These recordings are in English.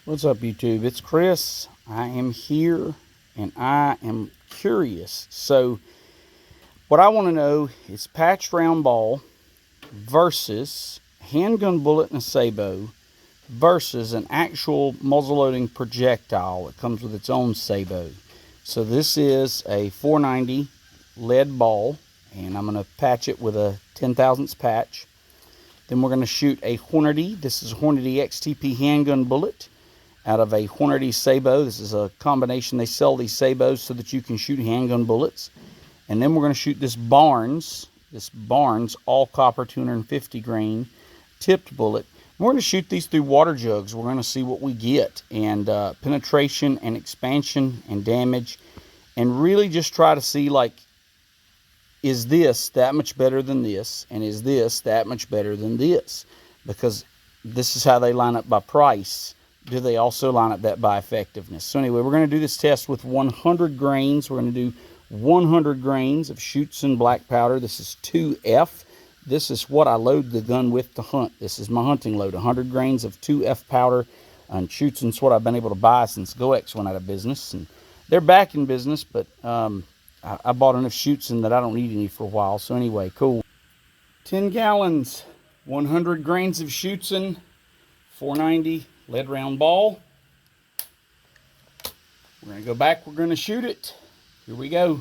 What's up, YouTube? It's Chris. I am here and I am curious. So what I want to know is patched round ball versus handgun bullet and a sabot versus an actual muzzleloading projectile that comes with its own sabot. So this is a 490 lead ball, and I'm going to patch it with a 10,000ths patch. Then we're going to shoot a Hornady. This is a Hornady XTP handgun bullet out of a Hornady sabot. This is a combination. They sell these sabots so that you can shoot handgun bullets. And then we're going to shoot this Barnes all copper 250 grain tipped bullet. We're going to shoot these through water jugs. We're going to see what we get, and penetration and expansion and damage, and really just try to see, like, is this that much better than this, and is this that much better than this? Because this is how they line up by price. Do they also line up that by effectiveness? So anyway, we're going to do this test with 100 grains. We're going to do 100 grains of schuetzen black powder. This is 2F. This is what I load the gun with to hunt. This is my hunting load, 100 grains of 2F powder. And schuetzen's what I've been able to buy since GoX went out of business. And they're back in business, but I bought enough schuetzen that I don't need any for a while. So anyway, cool. 10 gallons, 100 grains of schuetzen, 490 lead round ball. We're going to go back. We're going to shoot it. Here we go.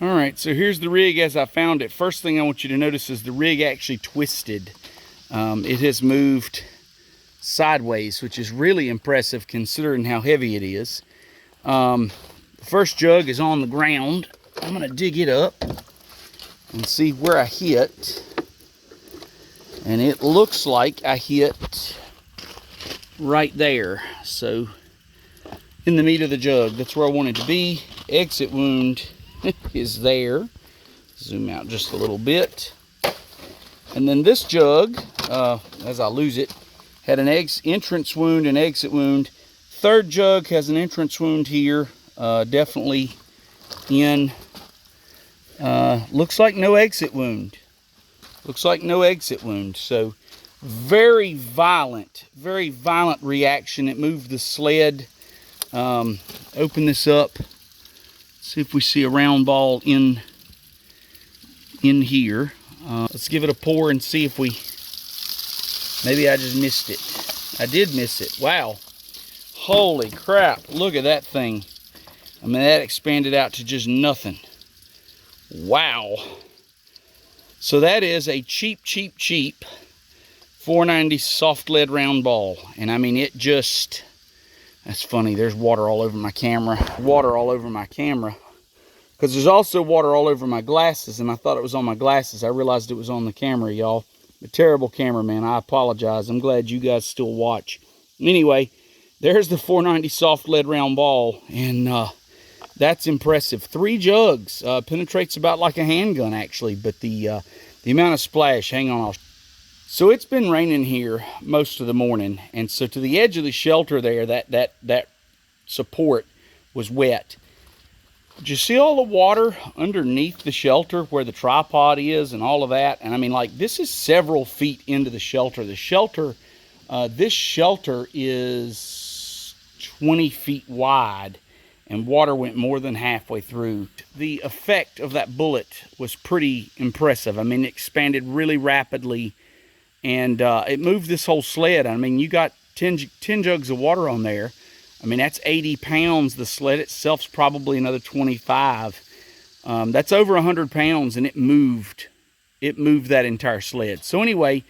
Alright, so here's the rig as I found it. First thing I want you to notice is the rig actually twisted. It has moved sideways, which is really impressive considering how heavy it is. The first jug is on the ground. I'm going to dig it up and see where I hit. And it looks like I hit right there. So, in the meat of the jug, that's where I wanted to be. Exit wound is there. Zoom out just a little bit. And then this jug, as I lose it, had an entrance wound and exit wound. Third jug has an entrance wound here, definitely in. Looks like no exit wound. Looks like no exit wound. So very violent reaction. It moved the sled. Open this up. See if we see a round ball in here. Let's give it a pour and see if we, maybe I just missed it. I did miss it. Wow. Holy crap. Look at that thing. I mean, that expanded out to just nothing. Wow. So that is a cheap 490 soft lead round ball. And I mean, it just, that's funny. There's water all over my camera. Water all over my camera. Because there's also water all over my glasses, and I thought it was on my glasses. I realized it was on the camera, y'all. A terrible cameraman. I apologize. I'm glad you guys still watch. Anyway, there's the 490 soft lead round ball, and that's impressive. 3 jugs. Penetrates about like a handgun, actually, but the amount of splash, hang on. So it's been raining here most of the morning, and so to the edge of the shelter there, that support was wet. Did you see all the water underneath the shelter where the tripod is and all of that? And I mean, like, this is several feet into the shelter. The shelter, this shelter is 20 feet wide, and water went more than halfway through. The effect of that bullet was pretty impressive. I mean, it expanded really rapidly, and it moved this whole sled. I mean, you got 10 jugs of water on there. I mean, that's 80 pounds. The sled itself's probably another 25. That's over 100 pounds, and it moved that entire sled. So anyway,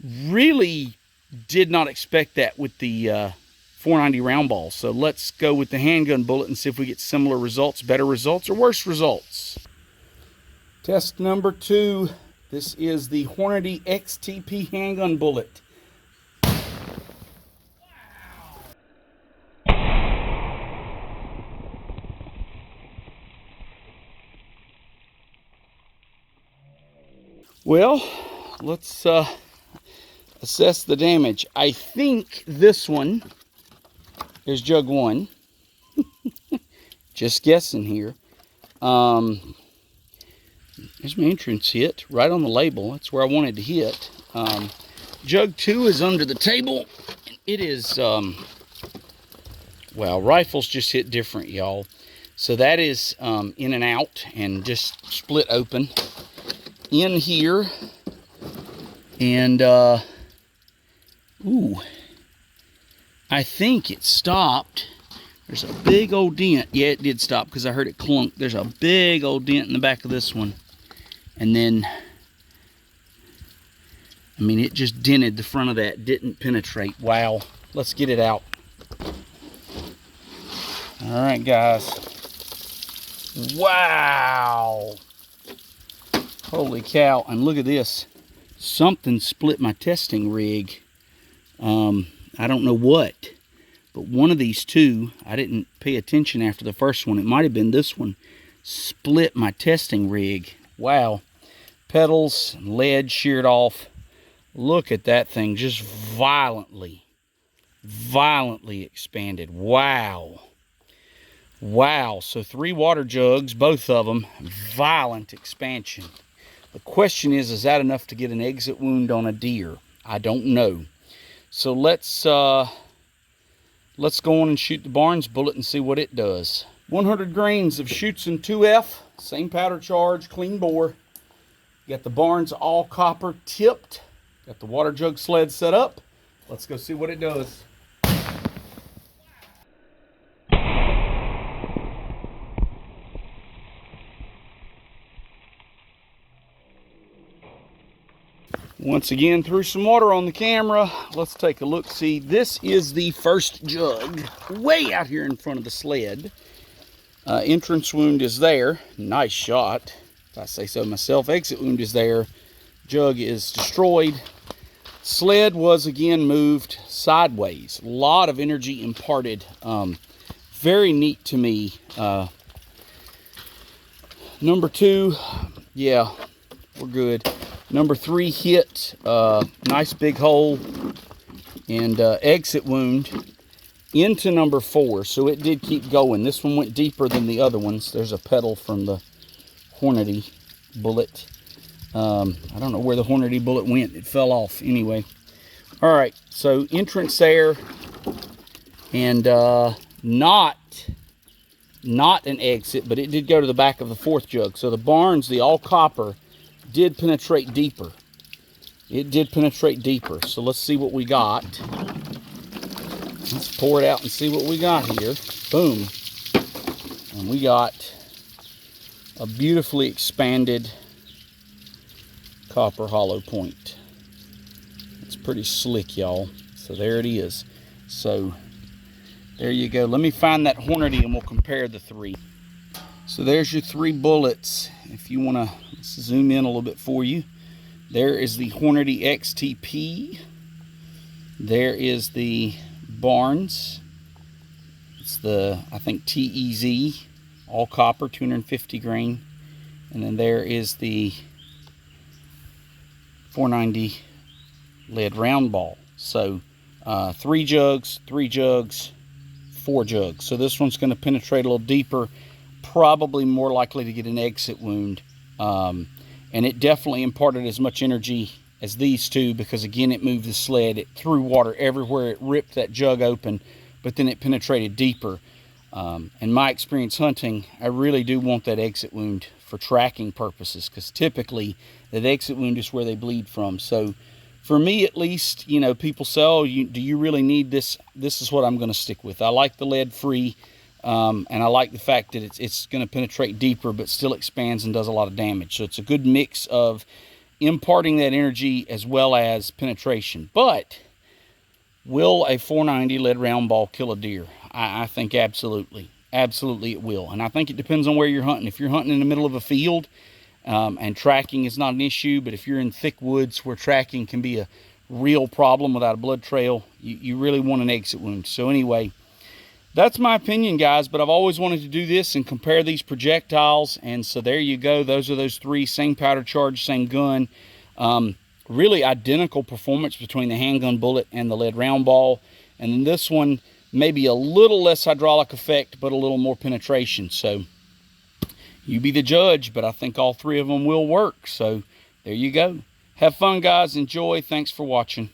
really did not expect that with the 490 round ball. So let's go with the handgun bullet and see if we get similar results, better results, or worse results. Test number 2. This is the Hornady XTP handgun bullet. Well, let's assess the damage. I think this one There's jug 1. Just guessing here. There's my entrance hit right on the label. That's where I wanted to hit. Jug 2 is under the table. It is, well, rifles just hit different, y'all. So that is in and out and just split open in here. And, ooh, I think it stopped. There's a big old dent. Yeah, it did stop because I heard it clunk. There's a big old dent in the back of this one. And then, I mean, it just dented the front of that. Didn't penetrate. Wow. Let's get it out. All right, guys. Wow. Holy cow. And look at this. Something split my testing rig. I don't know what. But one of these two, I didn't pay attention after the first one. It might have been this one. Split my testing rig. Wow. Pedals, lead sheared off. Look at that thing. Just violently expanded. Wow. Wow. So 3 water jugs, both of them. Violent expansion. The question is that enough to get an exit wound on a deer? I don't know. So let's go on and shoot the Barnes bullet and see what it does. 100 grains of Schuetzen 2F, same powder charge, clean bore. Got the Barnes all copper tipped. Got the water jug sled set up. Let's go see what it does. Once again, threw some water on the camera. Let's take a look. See, this is the first jug way out here in front of the sled. Entrance wound is there. Nice shot, if I say so myself. Exit wound is there. Jug is destroyed. Sled was again moved sideways. A lot of energy imparted. Very neat to me. Number 2, yeah, we're good. Number 3 hit, nice big hole and exit wound into number 4. So it did keep going. This one went deeper than the other ones. There's a pedal from the Hornady bullet. I don't know where the Hornady bullet went. It fell off anyway. All right, so entrance there and not an exit, but it did go to the back of the 4th jug. So the Barnes, the all copper, did penetrate deeper. It did penetrate deeper. So let's see what we got. Let's pour it out and see what we got here. Boom. And we got a beautifully expanded copper hollow point. It's pretty slick, y'all. So there it is. So there you go. Let me find that Hornady and we'll compare the 3. So there's your 3 bullets. If you want to zoom in a little bit for you. There is the Hornady XTP. There is the Barnes. It's the, I think, TEZ, all copper, 250 grain. And then there is the 490 lead round ball. So 3 jugs, 4 jugs. So this one's going to penetrate a little deeper, probably more likely to get an exit wound. And it definitely imparted as much energy as these two because, again, it moved the sled. It threw water everywhere. It ripped that jug open, but then it penetrated deeper. In my experience hunting, I really do want that exit wound for tracking purposes because typically that exit wound is where they bleed from. So for me, at least, you know, people say, oh, do you really need this? This is what I'm going to stick with. I like the lead-free. And I like the fact that it's going to penetrate deeper, but still expands and does a lot of damage. So it's a good mix of imparting that energy as well as penetration. But will a 490 lead round ball kill a deer? I think absolutely. Absolutely it will. And I think it depends on where you're hunting. If you're hunting in the middle of a field and tracking is not an issue, but if you're in thick woods where tracking can be a real problem without a blood trail, you really want an exit wound. So anyway, that's my opinion, guys, but I've always wanted to do this and compare these projectiles, and so there you go. Those are those 3, same powder charge, same gun. Really identical performance between the handgun bullet and the lead round ball. And then this one, maybe a little less hydraulic effect, but a little more penetration. So you be the judge, but I think all three of them will work. So there you go. Have fun, guys. Enjoy. Thanks for watching.